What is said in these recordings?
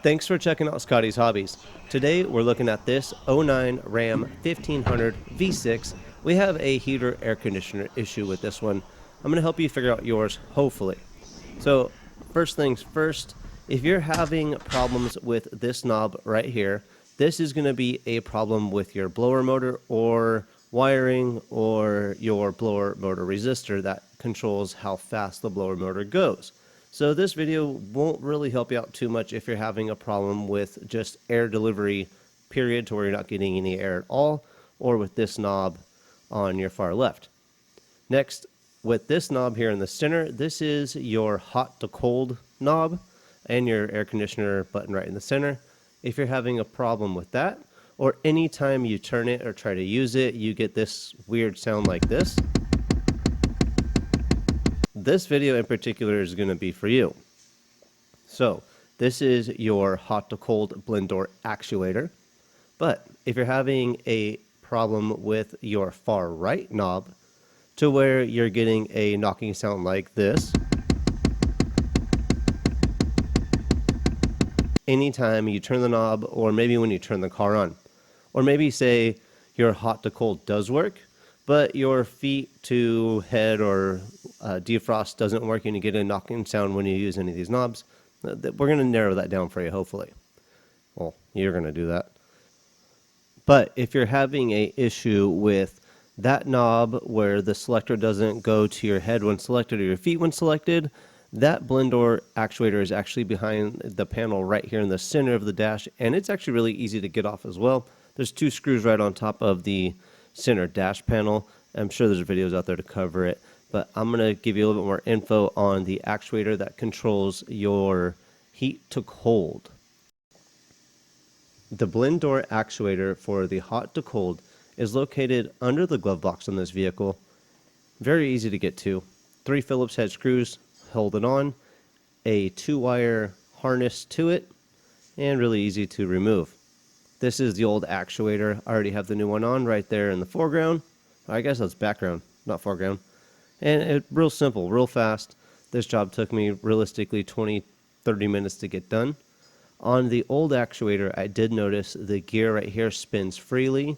Thanks for checking out Scotty's Hobbies. Today we're looking at this '09 Ram 1500 V6. We have a heater air conditioner issue with this one. I'm going to help you figure out yours, hopefully. So first things first, if you're having problems with this knob right here, this is going to be a problem with your blower motor or wiring or your blower motor resistor that controls how fast the blower motor goes. So this video won't really help you out too much if you're having a problem with just air delivery, period, to where you're not getting any air at all, or with this knob on your far left. Next, with this knob here in the center, this is your hot to cold knob and your air conditioner button right in the center. If you're having a problem with that, or anytime you turn it or try to use it, you get this weird sound like this. This video in particular is going to be for you. So this is your hot to cold blend door actuator. But if you're having a problem with your far right knob to where you're getting a knocking sound like this, anytime you turn the knob, or maybe when you turn the car on, or maybe say your hot to cold does work, but your feet to head or defrost doesn't work and you get a knocking sound when you use any of these knobs, we're going to narrow that down for you, hopefully. Well, you're going to do that. But if you're having an issue with that knob where the selector doesn't go to your head when selected or your feet when selected, that blend door actuator is actually behind the panel right here in the center of the dash, and it's actually really easy to get off as well. There's two screws right on top of the center dash panel. I'm sure there's videos out there to cover it, but I'm going to give you a little bit more info on the actuator that controls your heat to cold. The blend door actuator for the hot to cold is located under the glove box on this vehicle. Very easy to get to. 3 Phillips head screws hold it on, a 2-wire harness to it, and really easy to remove. This is the old actuator. I already have the new one on right there in the foreground. I guess that's background, not foreground. And it's real simple, real fast. This job took me realistically 20-30 minutes to get done. On the old actuator, I did notice the gear right here spins freely.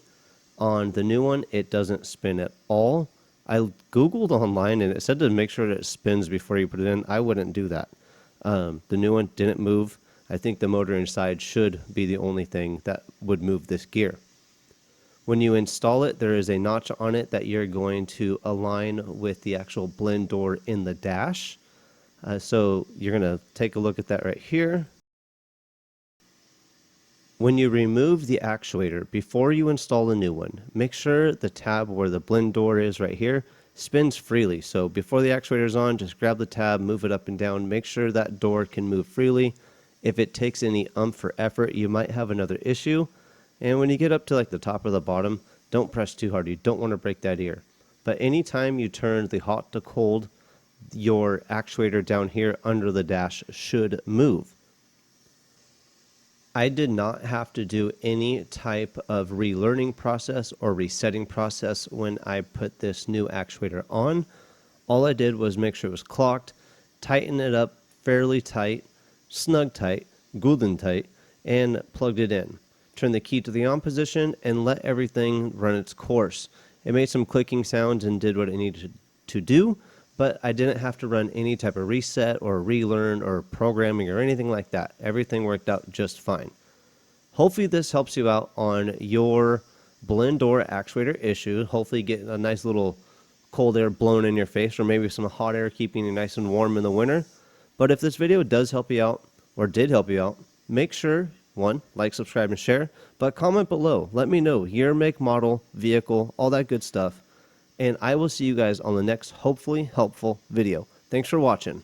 On the new one, it doesn't spin at all. I Googled online and it said to make sure that it spins before you put it in. I wouldn't do that. The new one didn't move. I think the motor inside should be the only thing that would move this gear. When you install it, there is a notch on it that you're going to align with the actual blend door in the dash. So you're going to take a look at that right here. When you remove the actuator, before you install a new one, make sure the tab where the blend door is right here spins freely. So before the actuator is on, just grab the tab, move it up and down, make sure that door can move freely. If it takes any or effort, you might have another issue. And when you get up to like the top or the bottom, don't press too hard. You don't want to break that ear. But anytime you turn the hot to cold, your actuator down here under the dash should move. I did not have to do any type of relearning process or resetting process when I put this new actuator on. All I did was make sure it was clocked, tighten it up fairly tight, snug tight, golden tight, and plugged it in. Turn the key to the on position and let everything run its course. It made some clicking sounds and did what it needed to do, but I didn't have to run any type of reset or relearn or programming or anything like that. Everything worked out just fine. Hopefully this helps you out on your blend door actuator issue. Hopefully get a nice little cold air blown in your face, or maybe some hot air keeping you nice and warm in the winter. But if this video does help you out, or did help you out, make sure, 1, like, subscribe, and share, but comment below. Let me know year, make, model, vehicle, all that good stuff. And I will see you guys on the next hopefully helpful video. Thanks for watching.